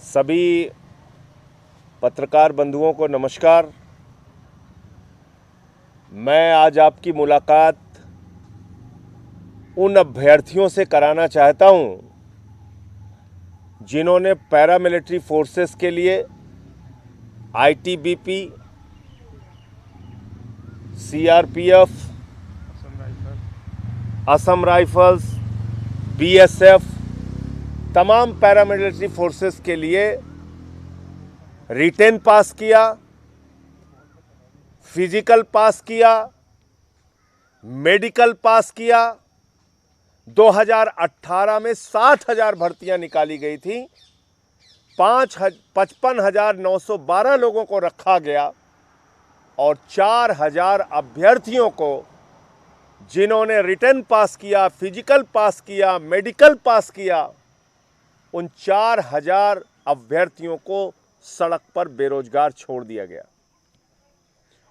सभी पत्रकार बंधुओं को नमस्कार। मैं आज आपकी मुलाकात उन अभ्यर्थियों से कराना चाहता हूं जिन्होंने पैरामिलिट्री फोर्सेस के लिए ITBP, CRPF, Assam rifles, BSF, तमाम पैरामिलिट्री फोर्सेस के लिए रिटेन पास किया, फिजिकल पास किया, मेडिकल पास किया। 2018 में 60,000 भर्तियां निकाली गई थी। 55,912 लोगों को रखा गया और 4,000 अभ्यर्थियों को, जिन्होंने रिटन पास किया, फिजिकल पास किया, मेडिकल पास किया, उन 4,000 अभ्यर्थियों को सड़क पर बेरोजगार छोड़ दिया गया।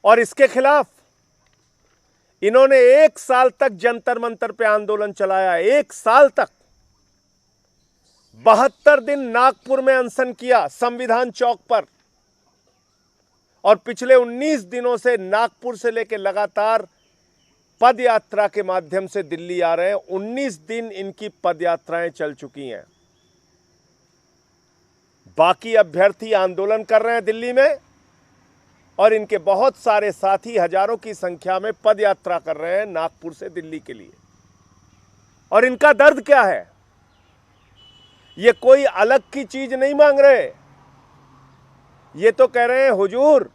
और इसके खिलाफ इन्होंने 1 साल तक जंतर मंतर पे आंदोलन चलाया। 1 साल तक 72 दिन नागपुर में अनशन किया, संविधान चौक पर। और पिछले 19 दिनों से नागपुर से लेकर लगातार पद यात्रा के माध्यम से दिल्ली आ रहे हैं। 19 दिन इनकी पद यात्राएं चल चुकी हैं। बाकी अभ्यर्थी आंदोलन कर रहे हैं दिल्ली में और इनके बहुत सारे साथी हजारों की संख्या में पद यात्रा कर रहे हैं नागपुर से दिल्ली के लिए। और इनका दर्द क्या है? ये कोई अलग की चीज नहीं मांग रहे। ये तो कह रहे हैं, हुजूर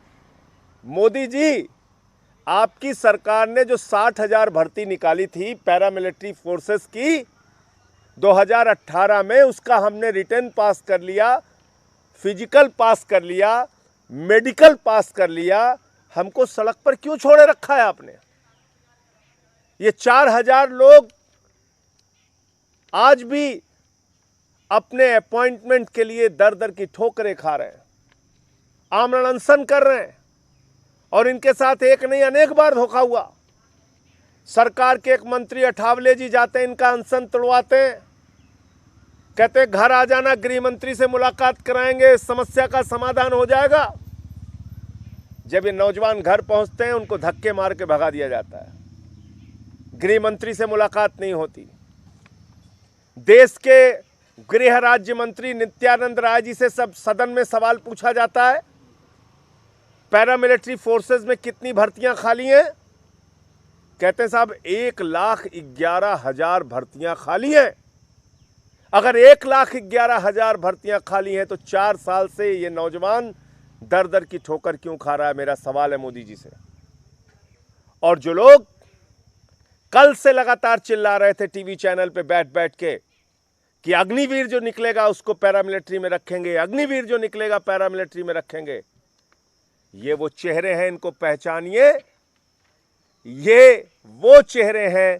मोदी जी, आपकी सरकार ने जो 60,000 भर्ती निकाली थी पैरामिलिट्री फोर्सेस की 2018 में, उसका हमने रिटन पास कर लिया, फिजिकल पास कर लिया, मेडिकल पास कर लिया। हमको सड़क पर क्यों छोड़े रखा है आपने? ये 4,000 लोग आज भी अपने अपॉइंटमेंट के लिए दर दर की ठोकरें खा रहे हैं, आमरण अनशन कर रहे हैं। और इनके साथ एक नहीं अनेक बार धोखा हुआ। सरकार के एक मंत्री अठावले जी जाते हैं, इनका अनशन तोड़वाते हैं, कहते घर आ जाना, गृह मंत्री से मुलाकात कराएंगे, समस्या का समाधान हो जाएगा। जब ये नौजवान घर पहुंचते हैं, उनको धक्के मार के भगा दिया जाता है। गृह मंत्री से मुलाकात नहीं होती। देश के गृह राज्य मंत्री नित्यानंद राय जी से सब सदन में सवाल पूछा जाता है, पैरामिलिट्री फोर्सेस में कितनी भर्तियां खाली हैं? कहते हैं साहब 1,11,000 भर्तियां खाली हैं। अगर 1,11,000 भर्तियां खाली हैं तो 4 साल से ये नौजवान दर दर की ठोकर क्यों खा रहा है? मेरा सवाल है मोदी जी से। और जो लोग कल से लगातार चिल्ला रहे थे टीवी चैनल पे बैठ बैठ के कि अग्निवीर जो निकलेगा उसको पैरामिलिट्री में रखेंगे, अग्निवीर जो निकलेगा पैरामिलिट्री में रखेंगे, ये वो चेहरे हैं, इनको पहचानिए। ये वो चेहरे हैं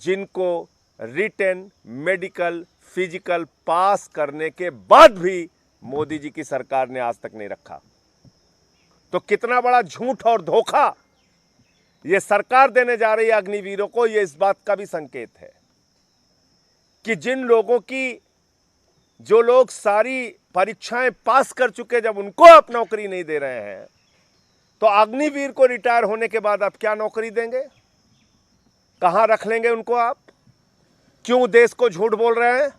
जिनको रिटन, मेडिकल, फिजिकल पास करने के बाद भी मोदी जी की सरकार ने आज तक नहीं रखा। तो कितना बड़ा झूठ और धोखा ये सरकार देने जा रही है अग्निवीरों को, ये इस बात का भी संकेत है कि जिन लोगों की, जो लोग सारी परीक्षाएं पास कर चुके, जब उनको आप नौकरी नहीं दे रहे हैं, तो अग्निवीर को रिटायर होने के बाद आप क्या नौकरी देंगे? कहां रख लेंगे उनको आप? क्यों देश को झूठ बोल रहे हैं?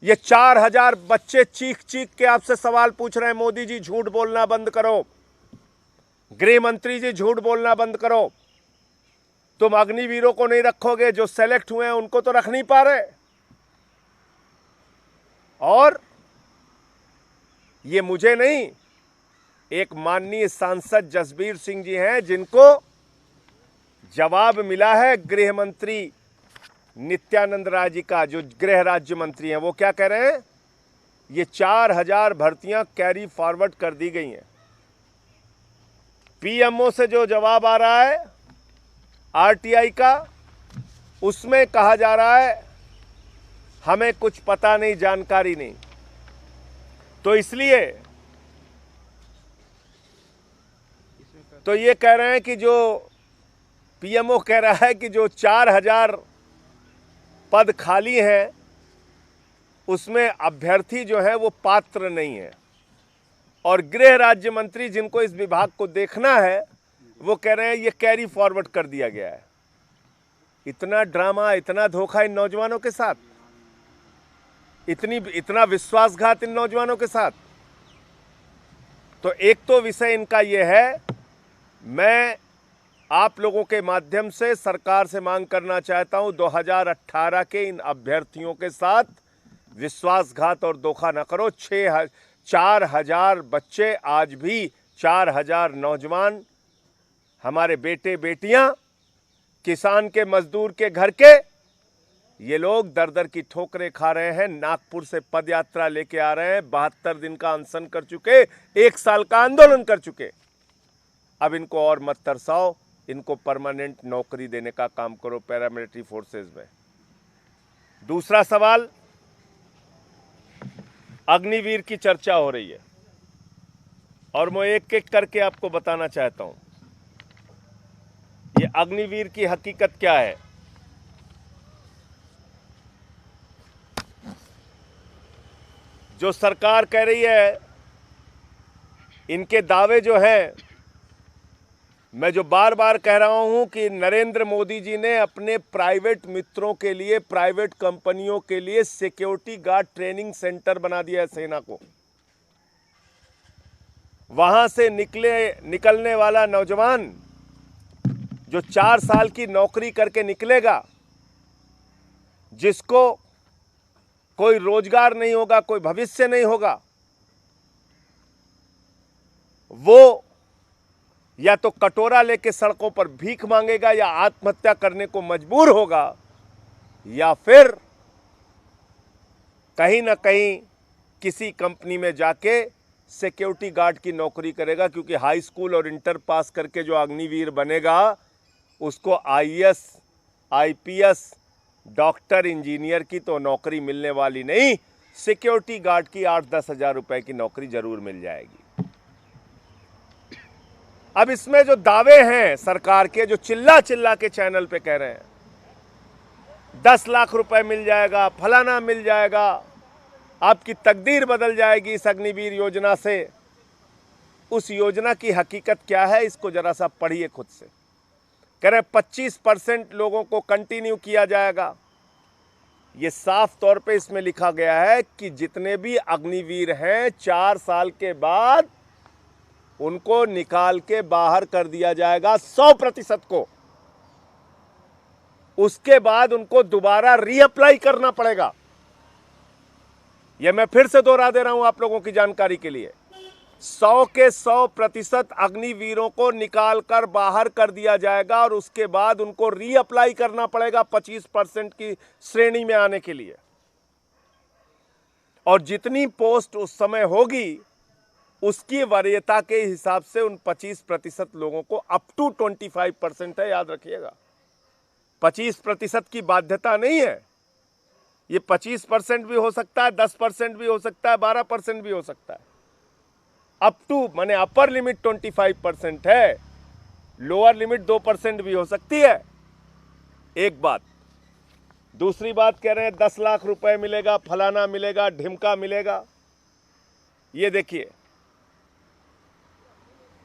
ये 4,000 बच्चे चीख चीख के आपसे सवाल पूछ रहे हैं, मोदी जी झूठ बोलना बंद करो, गृह मंत्री जी झूठ बोलना बंद करो। तुम अग्निवीरों को नहीं रखोगे, जो सेलेक्ट हुए हैं उनको तो रख नहीं पा रहे। और ये मुझे नहीं, एक माननीय सांसद जसबीर सिंह जी हैं, जिनको जवाब मिला है गृह मंत्री नित्यानंद राय जी का, जो गृह राज्य मंत्री हैं। वो क्या कह रहे हैं? ये 4,000 भर्तियां कैरी फॉरवर्ड कर दी गई हैं। पीएमओ से जो जवाब आ रहा है आरटीआई का, उसमें कहा जा रहा है हमें कुछ पता नहीं, जानकारी नहीं। तो इसलिए तो ये कह रहे हैं कि जो पीएमओ कह रहा है कि जो 4,000 पद खाली हैं उसमें अभ्यर्थी जो है वो पात्र नहीं है। और गृह राज्य मंत्री जिनको इस विभाग को देखना है वो कह रहे हैं ये कैरी फॉरवर्ड कर दिया गया है। इतना ड्रामा, इतना धोखा इन नौजवानों के साथ, इतना विश्वासघात इन नौजवानों के साथ। तो एक तो विषय इनका ये है, मैं आप लोगों के माध्यम से सरकार से मांग करना चाहता हूं 2018 के इन अभ्यर्थियों के साथ विश्वासघात और धोखा न करो। 4,000 बच्चे, आज भी 4,000 नौजवान, हमारे बेटे बेटियां, किसान के मजदूर के घर के, ये लोग दर दर की ठोकरें खा रहे हैं। नागपुर से पदयात्रा लेके आ रहे हैं, 72 दिन का अनशन कर चुके, 1 साल का आंदोलन कर चुके। अब इनको और मत तरसाओ, इनको परमानेंट नौकरी देने का काम करो पैरामिलिट्री फोर्सेस में। दूसरा सवाल, अग्निवीर की चर्चा हो रही है और मैं एक एक करके आपको बताना चाहता हूं ये अग्निवीर की हकीकत क्या है। जो सरकार कह रही है, इनके दावे जो हैं, मैं जो बार बार कह रहा हूं कि नरेंद्र मोदी जी ने अपने प्राइवेट मित्रों के लिए, प्राइवेट कंपनियों के लिए सिक्योरिटी गार्ड ट्रेनिंग सेंटर बना दिया है सेना को। वहां से निकलने वाला नौजवान जो 4 साल की नौकरी करके निकलेगा, जिसको कोई रोजगार नहीं होगा, कोई भविष्य नहीं होगा, वो या तो कटोरा लेके सड़कों पर भीख मांगेगा या आत्महत्या करने को मजबूर होगा, या फिर कहीं ना कहीं किसी कंपनी में जाके सिक्योरिटी गार्ड की नौकरी करेगा। क्योंकि हाई स्कूल और इंटर पास करके जो अग्निवीर बनेगा उसको आईएएस, आईपीएस, डॉक्टर, इंजीनियर की तो नौकरी मिलने वाली नहीं, सिक्योरिटी गार्ड की 8-10 हजार रुपए की नौकरी जरूर मिल जाएगी। अब इसमें जो दावे हैं सरकार के, जो चिल्ला चिल्ला के चैनल पे कह रहे हैं 10 लाख रुपए मिल जाएगा, फलाना मिल जाएगा, आपकी तकदीर बदल जाएगी इस अग्निवीर योजना से, उस योजना की हकीकत क्या है इसको जरा सा पढ़िए खुद से। कह रहे 25% लोगों को कंटिन्यू किया जाएगा। ये साफ तौर पे इसमें लिखा गया है कि जितने भी अग्निवीर हैं 4 साल के बाद उनको निकाल के बाहर कर दिया जाएगा 100% को। उसके बाद उनको दोबारा रीअप्लाई करना पड़ेगा। यह मैं फिर से दोहरा दे रहा हूं आप लोगों की जानकारी के लिए, 100 के 100% अग्निवीरों को निकाल कर बाहर कर दिया जाएगा और उसके बाद उनको रीअप्लाई करना पड़ेगा 25% की श्रेणी में आने के लिए। और जितनी पोस्ट उस समय होगी उसकी वरीयता के हिसाब से उन 25% लोगों को अप टू 25% है, याद रखिएगा। 25% की बाध्यता नहीं है, ये 25% भी हो सकता है, 10% भी हो सकता है, 12% भी हो सकता है। अप टू माने अपर लिमिट 25% है, लोअर लिमिट 2% भी हो सकती है। एक बात। दूसरी बात कह रहे हैं 10 लाख रुपए मिलेगा, फलाना मिलेगा, ढिमका मिलेगा। ये देखिए,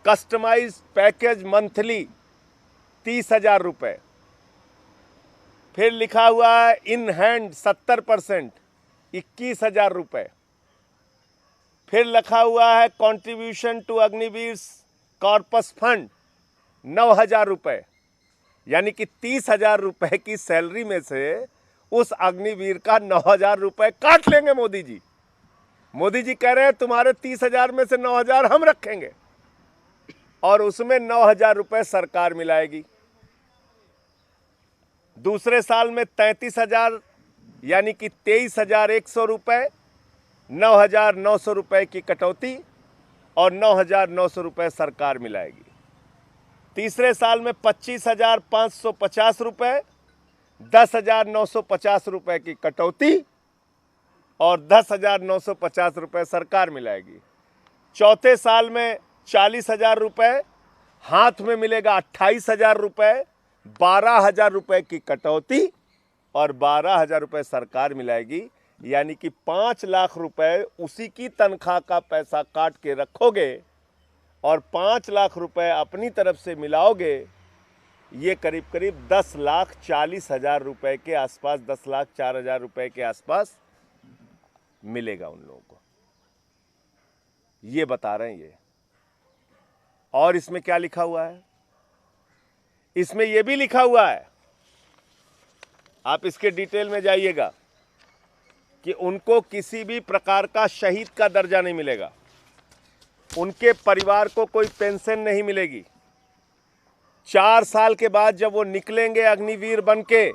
कस्टमाइज पैकेज मंथली 30,000 रुपए, फिर लिखा हुआ है इन हैंड 70% 21,000 रुपए, फिर लिखा हुआ है contribution to Agniveer corpus fund 9,000 रुपए। यानी कि 30,000 रुपए की सैलरी में से उस अग्निवीर का 9,000 रुपए काट लेंगे मोदी जी। मोदी जी कह रहे हैं तुम्हारे 30,000 में से 9,000 हम रखेंगे और उसमें 9,000 रुपए सरकार मिलाएगी। दूसरे साल में 33,000 यानी कि 23,100 रुपए, 9,900 रुपए की कटौती और 9,900 रुपए सरकार मिलाएगी। तीसरे साल में 25,550 रुपए, 10,950 रुपए की कटौती और 10,950 रुपए सरकार मिलाएगी। चौथे साल में 40,000 रुपए, हाथ में मिलेगा 28,000 रुपए, 12,000 रुपए की कटौती और 12,000 रुपए सरकार मिलाएगी। यानी कि 5 लाख रुपए उसी की तनख्वाह का पैसा काट के रखोगे और 5 लाख रुपए अपनी तरफ से मिलाओगे, ये करीब करीब 10,40,000 रुपए के आसपास, 10,04,000 रुपए के आसपास मिलेगा उन लोगों को। ये बता रहे हैं ये। और इसमें क्या लिखा हुआ है? इसमें यह भी लिखा हुआ है, आप इसके डिटेल में जाइएगा, कि उनको किसी भी प्रकार का शहीद का दर्जा नहीं मिलेगा, उनके परिवार को कोई पेंशन नहीं मिलेगी। 4 साल के बाद जब वो निकलेंगे अग्निवीर बनके,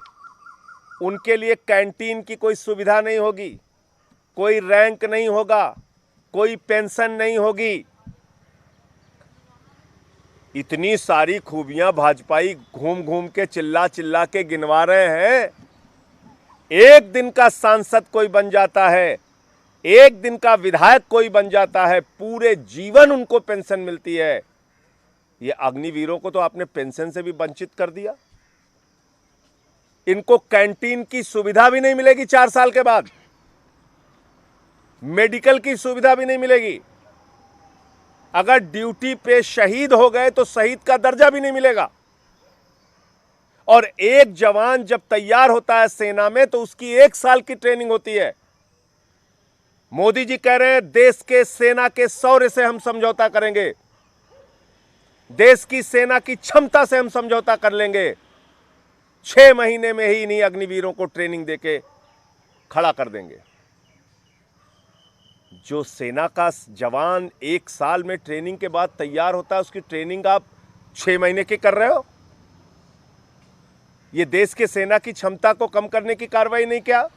उनके लिए कैंटीन की कोई सुविधा नहीं होगी, कोई रैंक नहीं होगा, कोई पेंशन नहीं होगी। इतनी सारी खूबियां भाजपाई घूम घूम के चिल्ला चिल्ला के गिनवा रहे हैं। एक दिन का सांसद कोई बन जाता है, एक दिन का विधायक कोई बन जाता है, पूरे जीवन उनको पेंशन मिलती है। ये अग्निवीरों को तो आपने पेंशन से भी वंचित कर दिया। इनको कैंटीन की सुविधा भी नहीं मिलेगी 4 साल के बाद, मेडिकल की सुविधा भी नहीं मिलेगी। अगर ड्यूटी पे शहीद हो गए तो शहीद का दर्जा भी नहीं मिलेगा। और एक जवान जब तैयार होता है सेना में तो उसकी 1 साल की ट्रेनिंग होती है। मोदी जी कह रहे हैं देश के सेना के शौर्य से हम समझौता करेंगे, देश की सेना की क्षमता से हम समझौता कर लेंगे। 6 महीने में ही इन्हीं अग्निवीरों को ट्रेनिंग देके खड़ा कर देंगे। जो सेना का जवान 1 साल में ट्रेनिंग के बाद तैयार होता है, उसकी ट्रेनिंग आप 6 महीने की कर रहे हो। ये देश के सेना की क्षमता को कम करने की कार्रवाई नहीं क्या?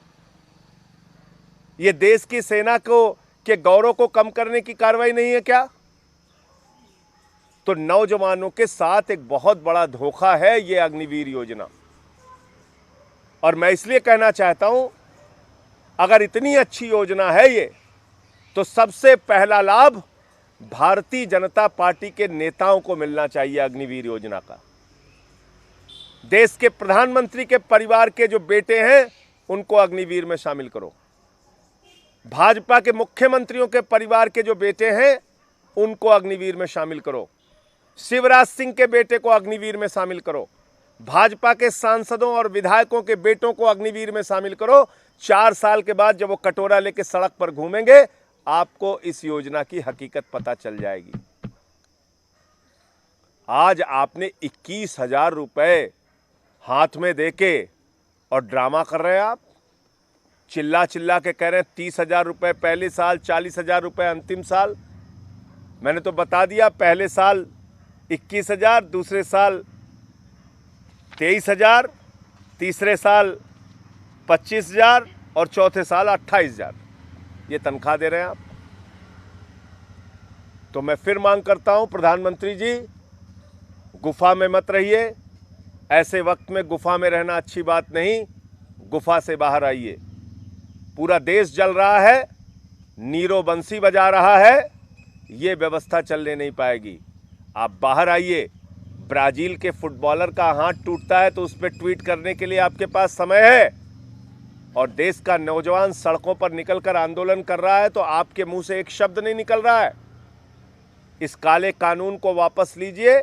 ये देश की सेना को के गौरव को कम करने की कार्रवाई नहीं है क्या? तो नौजवानों के साथ एक बहुत बड़ा धोखा है ये अग्निवीर योजना। और मैं इसलिए कहना चाहता हूं, अगर इतनी अच्छी योजना है ये, तो सबसे पहला लाभ भारतीय जनता पार्टी के नेताओं को मिलना चाहिए अग्निवीर योजना का। देश के प्रधानमंत्री के परिवार के जो बेटे हैं उनको अग्निवीर में शामिल करो। भाजपा के मुख्यमंत्रियों के परिवार के जो बेटे हैं उनको अग्निवीर में शामिल करो। शिवराज सिंह के बेटे को अग्निवीर में शामिल करो। भाजपा के सांसदों और विधायकों के बेटों को अग्निवीर में शामिल करो। 4 साल के बाद जब वो कटोरा लेके सड़क पर घूमेंगे, आपको इस योजना की हकीकत पता चल जाएगी। आज आपने 21,000 रुपए हाथ में देके और ड्रामा कर रहे हैं। आप चिल्ला चिल्ला के कह रहे हैं 30,000 रुपए पहले साल, 40,000 रुपए अंतिम साल। मैंने तो बता दिया, पहले साल 21,000, दूसरे साल 23,000, तीसरे साल 25,000 और चौथे साल 28,000 ये तनख्वाह दे रहे हैं आप। तो मैं फिर मांग करता हूं, प्रधानमंत्री जी, गुफा में मत रहिए। ऐसे वक्त में गुफा में रहना अच्छी बात नहीं, गुफा से बाहर आइए। पूरा देश जल रहा है, नीरो बंसी बजा रहा है, ये व्यवस्था चलने नहीं पाएगी। आप बाहर आइए। ब्राजील के फुटबॉलर का हाथ टूटता है तो उस पर ट्वीट करने के लिए आपके पास समय है, और देश का नौजवान सड़कों पर निकलकर आंदोलन कर रहा है तो आपके मुंह से एक शब्द नहीं निकल रहा है। इस काले कानून को वापस लीजिए,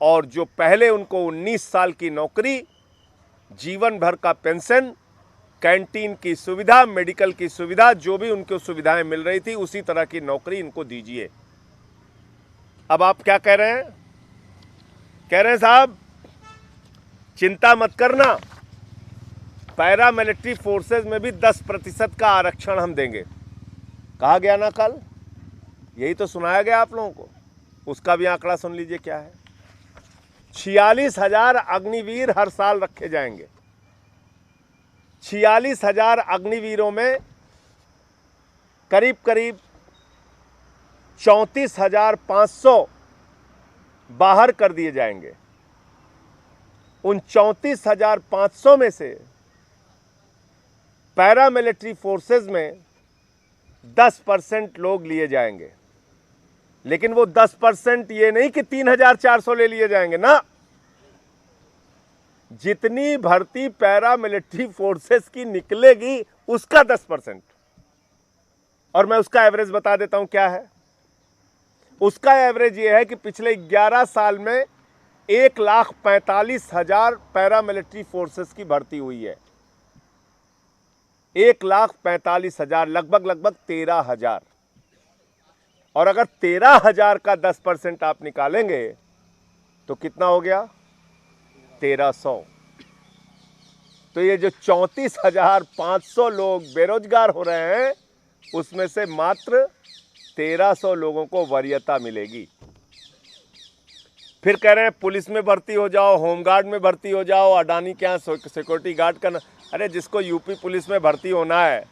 और जो पहले उनको 19 साल की नौकरी, जीवन भर का पेंशन, कैंटीन की सुविधा, मेडिकल की सुविधा, जो भी उनको सुविधाएं मिल रही थी, उसी तरह की नौकरी इनको दीजिए। अब आप क्या कह रहे हैं? कह रहे हैं साहब चिंता मत करना, पैरा मिलिट्री फोर्सेज में भी 10% का आरक्षण हम देंगे। कहा गया ना कल, यही तो सुनाया गया आप लोगों को। उसका भी आंकड़ा सुन लीजिए क्या है। 46,000 अग्निवीर हर साल रखे जाएंगे। 46,000 अग्निवीरों में करीब करीब 34,500 बाहर कर दिए जाएंगे। उन 34,500 में से पैरामिलिट्री फोर्सेस में 10% लोग लिए जाएंगे। लेकिन वो 10% ये नहीं कि 3,400 ले लिए जाएंगे ना, जितनी भर्ती पैरामिलिट्री फोर्सेस की निकलेगी उसका 10%। और मैं उसका एवरेज बता देता हूं क्या है। उसका एवरेज ये है कि पिछले 11 साल में 1,45,000 पैरामिलिट्री फोर्सेस की भर्ती हुई है। 1,45,000, लगभग 13,000। और अगर 13,000 का 10% आप निकालेंगे तो कितना हो गया? 1,300। तो ये जो 34,500 लोग बेरोजगार हो रहे हैं उसमें से मात्र 1,300 लोगों को वरीयता मिलेगी। फिर कह रहे हैं पुलिस में भर्ती हो जाओ, होमगार्ड में भर्ती हो जाओ, अडानी के यहाँ सिक्योरिटी गार्ड करना। अरे जिसको यूपी पुलिस में भर्ती होना है,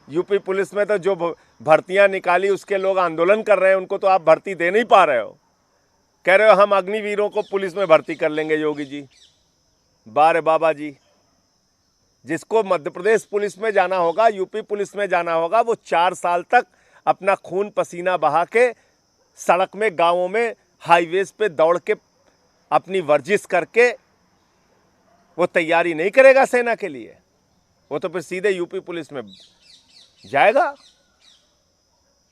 यूपी पुलिस में तो जो भर्तियां निकाली उसके लोग आंदोलन कर रहे हैं, उनको तो आप भर्ती दे नहीं पा रहे हो। कह रहे हो हम अग्निवीरों को पुलिस में भर्ती कर लेंगे योगी जी। बारे बाबा जी, जिसको मध्य प्रदेश पुलिस में जाना होगा, यूपी पुलिस में जाना होगा, वो 4 साल तक अपना खून पसीना बहा के सड़क में, गांवों में, हाईवेज पे दौड़ के अपनी वर्जिश करके वो तैयारी नहीं करेगा सेना के लिए। वो तो फिर सीधे यूपी पुलिस में जाएगा।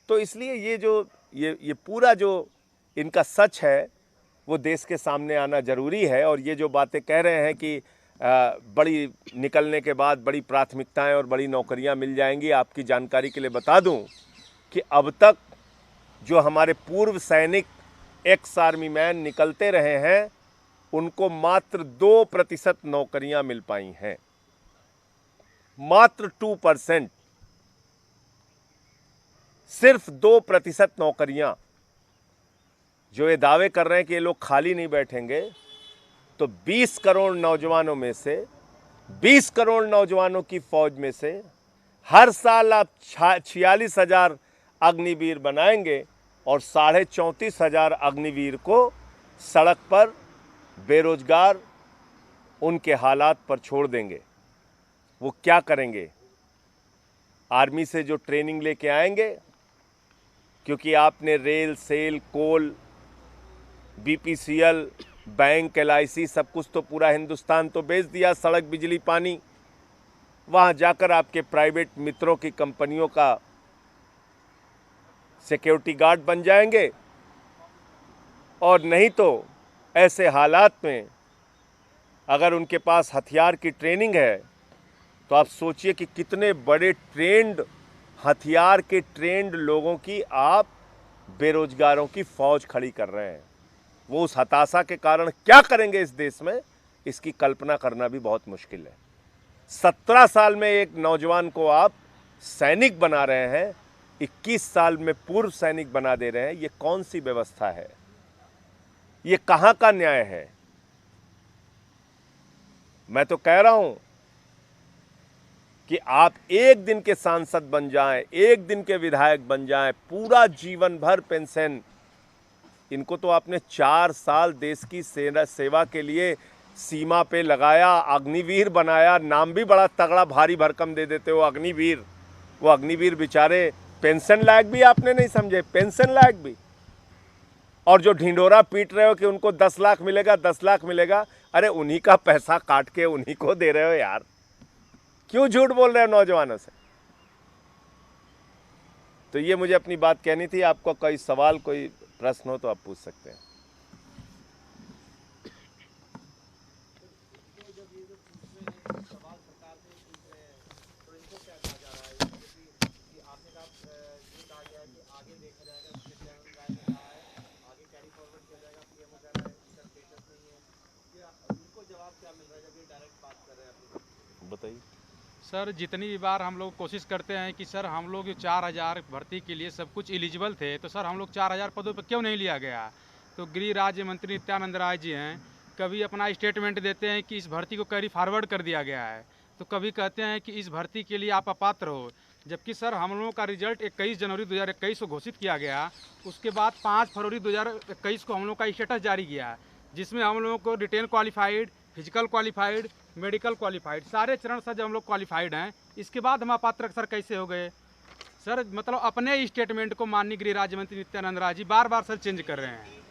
तो इसलिए ये पूरा जो इनका सच है वो देश के सामने आना जरूरी है। और ये जो बातें कह रहे हैं कि बड़ी निकलने के बाद बड़ी प्राथमिकताएं और बड़ी नौकरियां मिल जाएंगी, आपकी जानकारी के लिए बता दूं कि अब तक जो हमारे पूर्व सैनिक, एक्स आर्मी मैन निकलते रहे हैं, उनको मात्र 2% नौकरियां मिल पाई हैं। मात्र 2%, सिर्फ 2% नौकरियां। जो ये दावे कर रहे हैं कि ये लोग खाली नहीं बैठेंगे, तो 20 करोड़ नौजवानों में से, 20 करोड़ नौजवानों की फौज में से हर साल आप 46,000 अग्निवीर बनाएंगे और 34,500 अग्निवीर को सड़क पर बेरोजगार उनके हालात पर छोड़ देंगे। वो क्या करेंगे? आर्मी से जो ट्रेनिंग लेके आएंगे, क्योंकि आपने रेल, सेल, कोल, बीपीसीएल, बैंक, एलआईसी सब कुछ तो पूरा हिंदुस्तान तो बेच दिया, सड़क, बिजली, पानी। वहाँ जाकर आपके प्राइवेट मित्रों की कंपनियों का सिक्योरिटी गार्ड बन जाएंगे। और नहीं तो ऐसे हालात में अगर उनके पास हथियार की ट्रेनिंग है तो आप सोचिए कि कितने बड़े ट्रेंड, हथियार के ट्रेंड लोगों की आप बेरोजगारों की फौज खड़ी कर रहे हैं। वो उस हताशा के कारण क्या करेंगे इस देश में, इसकी कल्पना करना भी बहुत मुश्किल है। 17 साल में एक नौजवान को आप सैनिक बना रहे हैं, 21 साल में पूर्व सैनिक बना दे रहे हैं। ये कौन सी व्यवस्था है? ये कहां का न्याय है? मैं तो कह रहा हूं कि आप एक दिन के सांसद बन जाएं, एक दिन के विधायक बन जाएं, पूरा जीवन भर पेंशन। इनको तो आपने 4 साल देश की सेवा के लिए सीमा पे लगाया, अग्निवीर बनाया। नाम भी बड़ा तगड़ा भारी भरकम दे देते हो, अग्निवीर। वो अग्निवीर बेचारे पेंशन लायक भी आपने नहीं समझे, पेंशन लायक भी। और जो ढिंडोरा पीट रहे हो कि उनको 10 लाख मिलेगा, 10 लाख मिलेगा, अरे उन्हीं का पैसा काट के उन्हीं को दे रहे हो यार। क्यों झूठ बोल रहे हो नौजवानों से? तो ये मुझे अपनी बात कहनी थी। आपको कोई सवाल, कोई प्रश्न हो तो आप पूछ सकते हैं। बताइए सर। जितनी भी बार हम लोग कोशिश करते हैं कि सर हम लोग 4,000 भर्ती के लिए सब कुछ एलिजिबल थे, तो सर हम लोग 4,000 पदों पर क्यों नहीं लिया गया? तो गृह राज्य मंत्री नित्यानंद राय जी हैं, कभी अपना स्टेटमेंट देते हैं कि इस भर्ती को कैरी फॉरवर्ड कर दिया गया है, तो कभी कहते हैं कि इस भर्ती के लिए आप अपात्र हो। जबकि सर हम लोगों का रिजल्ट 21 जनवरी 2021 को घोषित किया गया। उसके बाद 5 फरवरी 2021 को हम लोग का स्टेटस जारी किया, जिसमें हम लोगों को written qualified, physical qualified, medical qualified, सारे चरण सर जब हम लोग क्वालिफाइड हैं, इसके बाद हम अपात्र सर कैसे हो गए? सर मतलब अपने स्टेटमेंट को माननीय गृह राज्य मंत्री नित्यानंद राय जी बार बार सर चेंज कर रहे हैं।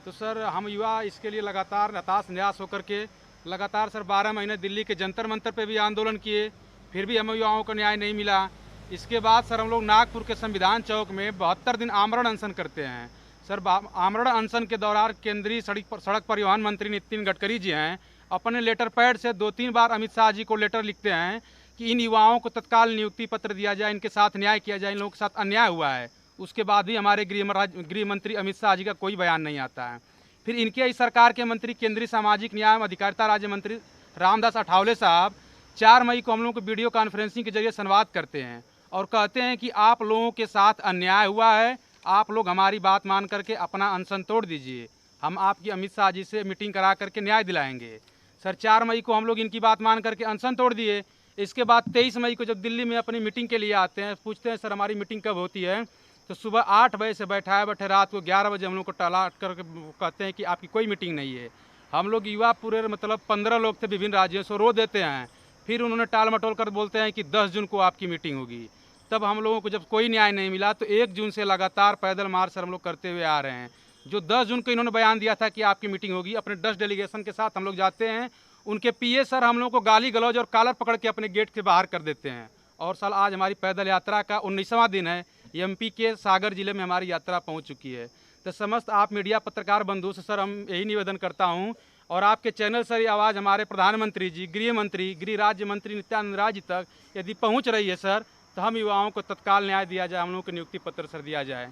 तो सर हम युवा इसके लिए लगातार हताश निराश होकर के लगातार सर 12 महीने दिल्ली के जंतर मंतर पे भी आंदोलन किए, फिर भी हमें युवाओं को न्याय नहीं मिला। इसके बाद सर हम लोग नागपुर के संविधान चौक में 72 दिन आमरण अनशन करते हैं। सर आमरण अनशन के दौरान केंद्रीय सड़क परिवहन मंत्री नितिन गडकरी जी हैं, अपने लेटर पैड से 2-3 बार अमित शाह जी को लेटर लिखते हैं कि इन युवाओं को तत्काल नियुक्ति पत्र दिया जाए, इनके साथ न्याय किया जाए, इन लोगों के साथ अन्याय हुआ है। उसके बाद भी हमारे गृह मंत्री अमित शाह जी का कोई बयान नहीं आता है। फिर इनके ही सरकार के मंत्री केंद्रीय सामाजिक न्याय एवं अधिकारिता राज्य मंत्री रामदास अठावले साहब 4 मई को हम लोगों को वीडियो कॉन्फ्रेंसिंग के जरिए संवाद करते हैं और कहते हैं कि आप लोगों के साथ अन्याय हुआ है, आप लोग हमारी बात मान करके अपना अनशन तोड़ दीजिए, हम आपकी अमित शाह जी से मीटिंग करा करके न्याय दिलाएंगे। सर 4 मई को हम लोग इनकी बात मान करके अनशन तोड़ दिए। इसके बाद 23 मई को जब दिल्ली में अपनी मीटिंग के लिए आते हैं, पूछते हैं सर हमारी मीटिंग कब होती है, तो सुबह 8 बजे से बैठे रात को 11 बजे हम लोग को टाला कर कहते हैं कि आपकी कोई मीटिंग नहीं है। हम लोग युवा पूरे मतलब 15 लोग थे विभिन्न राज्यों से, रो देते हैं। फिर उन्होंने टाल मटोल कर बोलते हैं कि 10 जून को आपकी मीटिंग होगी। तब हम लोगों को जब कोई न्याय नहीं मिला तो 1 जून से लगातार पैदल मार्च सर हम लोग करते हुए आ रहे हैं। जो 10 जून को इन्होंने बयान दिया था कि आपकी मीटिंग होगी, अपने 10 डेलीगेशन के साथ हम लोग जाते हैं। उनके पीए सर हम लोग को गाली गलौज और कॉलर पकड़ के अपने गेट के बाहर कर देते हैं। और साल आज हमारी पैदल यात्रा का 19वां दिन है। एमपी के सागर जिले में हमारी यात्रा पहुंच चुकी है। तो समस्त आप मीडिया पत्रकार बंधु से सर हम यही निवेदन करता हूं और आपके चैनल से ये आवाज़ हमारे प्रधानमंत्री जी, गृह मंत्री, गृह राज्य मंत्री नित्यानंद राय जी तक यदि पहुंच रही है सर, तो हम युवाओं को तत्काल न्याय दिया जाए, हम लोगों को नियुक्ति पत्र सर दिया जाए।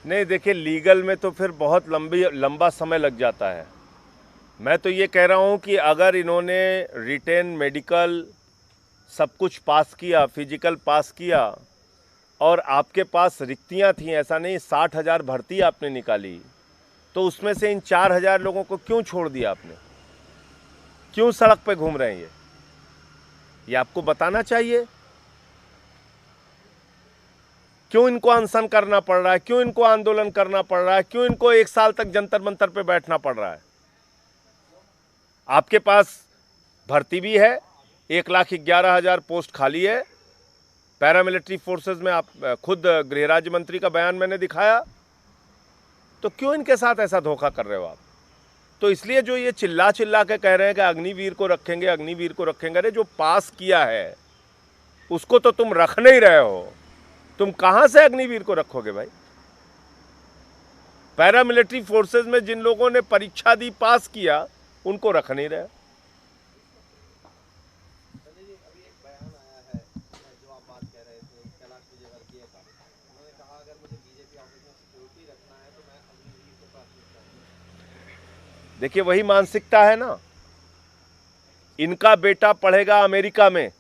नहीं देखिए, लीगल में तो फिर बहुत लंबा समय लग जाता है। मैं तो ये कह रहा हूँ कि अगर इन्होंने रिटेन मेडिकल सब कुछ पास किया, फिजिकल पास किया और आपके पास रिक्तियाँ थीं, ऐसा नहीं 60,000 भर्ती आपने निकाली, तो उसमें से इन 4,000 लोगों को क्यों छोड़ दिया आपने? क्यों सड़क पे घूम रहे हैं? ये आपको बताना चाहिए। क्यों इनको अनशन करना पड़ रहा है? क्यों इनको आंदोलन करना पड़ रहा है? क्यों इनको 1 साल तक जंतर मंतर पे बैठना पड़ रहा है? आपके पास भर्ती भी है, 1,11,000 पोस्ट खाली है पैरामिलिट्री फोर्सेस में। आप खुद गृह राज्य मंत्री का बयान मैंने दिखाया। तो क्यों इनके साथ ऐसा धोखा कर रहे हो आप? तो इसलिए जो ये चिल्ला के कह रहे हैं कि अग्निवीर को रखेंगे, अग्निवीर को रखेंगे, अरे जो पास किया है उसको तो तुम रख नहीं रहे हो। तुम कहां से अग्निवीर को रखोगे भाई? पैरामिलिट्री फोर्सेस में जिन लोगों ने परीक्षा दी, पास किया, उनको रख नहीं रहे। देखिए वही मानसिकता है ना। इनका बेटा पढ़ेगा अमेरिका में,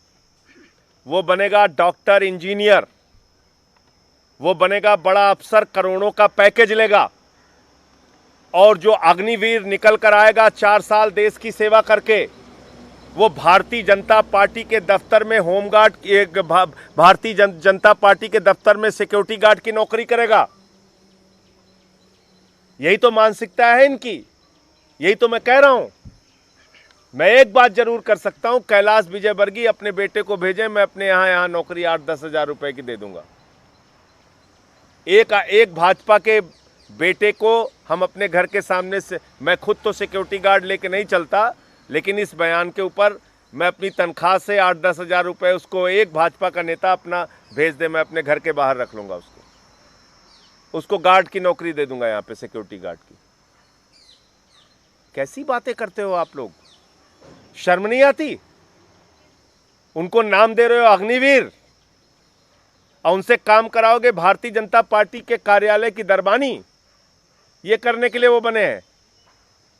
वो बनेगा डॉक्टर, इंजीनियर, वो बनेगा बड़ा अफसर, करोड़ों का पैकेज लेगा। और जो अग्निवीर निकल कर आएगा 4 साल देश की सेवा करके, वो भारतीय जनता पार्टी के दफ्तर में होमगार्ड, भारतीय जनता पार्टी के दफ्तर में सिक्योरिटी गार्ड की नौकरी करेगा। यही तो मानसिकता है इनकी। यही तो मैं कह रहा हूं। मैं एक बात जरूर कर सकता हूं, कैलाश विजयवर्गीय अपने बेटे को भेजें, मैं अपने यहां नौकरी 8-10 हजार रुपए की दे दूंगा। एक भाजपा के बेटे को हम अपने घर के सामने से, मैं खुद तो सिक्योरिटी गार्ड लेके नहीं चलता, लेकिन इस बयान के ऊपर मैं अपनी तनख्वाह से 8-10 हजार रुपए उसको एक भाजपा का नेता अपना भेज दे, मैं अपने घर के बाहर रख लूंगा उसको गार्ड की नौकरी दे दूंगा, यहाँ पे सिक्योरिटी गार्ड की। कैसी बातें करते हो आप लोग? शर्म नहीं आती? उनको नाम दे रहे हो अग्निवीर और उनसे काम कराओगे भारतीय जनता पार्टी के कार्यालय की दरबानी। ये करने के लिए वो बने हैं।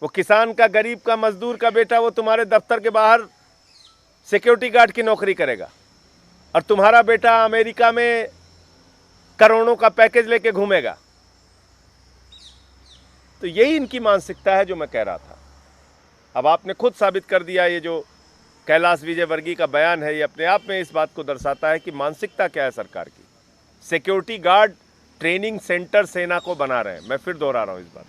वो किसान का, गरीब का, मजदूर का बेटा वो तुम्हारे दफ्तर के बाहर सिक्योरिटी गार्ड की नौकरी करेगा और तुम्हारा बेटा अमेरिका में करोड़ों का पैकेज लेके घूमेगा। तो यही इनकी मानसिकता है जो मैं कह रहा था। अब आपने खुद साबित कर दिया, ये जो कैलाश विजयवर्गीय का बयान है, ये अपने आप में इस बात को दर्शाता है कि मानसिकता क्या है सरकार की। सिक्योरिटी गार्ड ट्रेनिंग सेंटर सेना को बना रहे हैं। मैं फिर दोहरा रहा हूं इस बात।